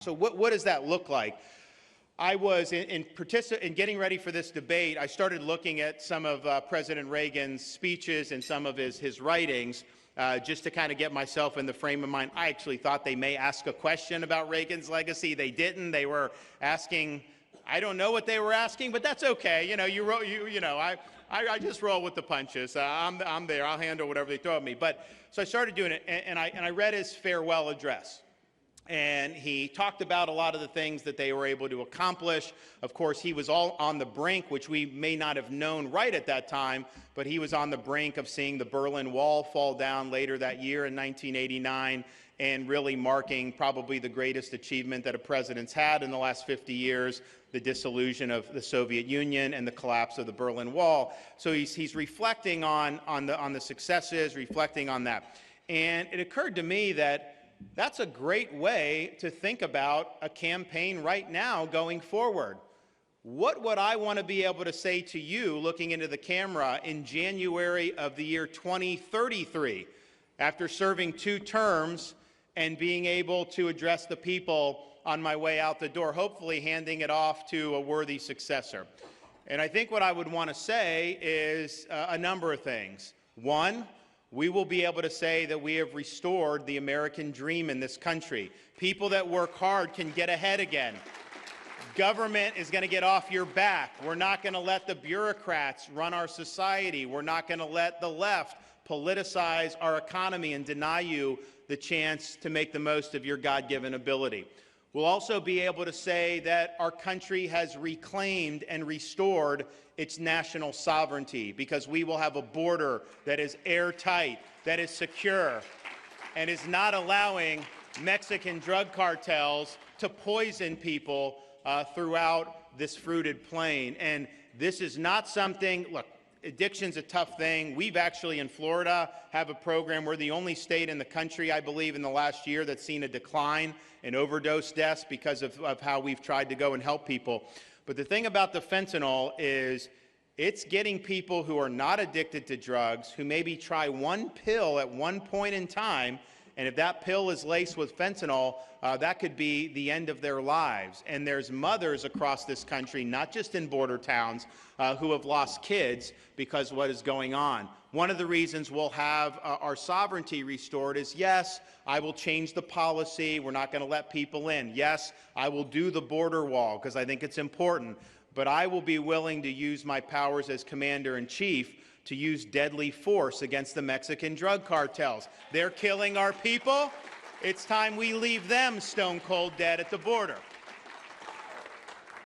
So what does that look like? I was in getting ready for this debate, I started looking at some of President Reagan's speeches and some of his writings just to kind of get myself in the frame of mind. I actually thought they may ask a question about Reagan's legacy. They didn't. They were asking, I don't know what they were asking, but that's okay. You know, I just roll with the punches. I'm there. I'll handle whatever they throw at me. But so I started doing it, and I read his farewell address. And he talked about a lot of the things that they were able to accomplish. Of course, he was all on the brink, which we may not have known right at that time, but he was on the brink of seeing the Berlin Wall fall down later that year in 1989, and really marking probably the greatest achievement that a president's had in the last 50 years, the dissolution of the Soviet Union and the collapse of the Berlin Wall. So he's reflecting on the successes, reflecting on that. And it occurred to me that that's a great way to think about a campaign right now going forward. What would I want to be able to say to you looking into the camera in January of the year 2033, after serving 2 terms and being able to address the people on my way out the door, hopefully handing it off to a worthy successor? And I think what I would want to say is a number of things. One, we will be able to say that we have restored the American dream in this country. People that work hard can get ahead again. Government is going to get off your back. We're not going to let the bureaucrats run our society. We're not going to let the left politicize our economy and deny you the chance to make the most of your God-given ability. We'll also be able to say that our country has reclaimed and restored its national sovereignty, because we will have a border that is airtight, that is secure, and is not allowing Mexican drug cartels to poison people throughout this fruited plain. And this is not something, look, addiction's a tough thing. We've actually, in Florida, have a program. We're the only state in the country, I believe, in the last year that's seen a decline in overdose deaths because of how we've tried to go and help people. But the thing about the fentanyl is it's getting people who are not addicted to drugs, who maybe try one pill at one point in time, and if that pill is laced with fentanyl, that could be the end of their lives. And there's mothers across this country, not just in border towns, who have lost kids because of what is going on. One of the reasons we'll have our sovereignty restored is, yes, I will change the policy. We're not going to let people in. Yes, I will do the border wall because I think it's important. But I will be willing to use my powers as commander-in-chief to use deadly force against the Mexican drug cartels. They're killing our people. It's time we leave them stone cold dead at the border.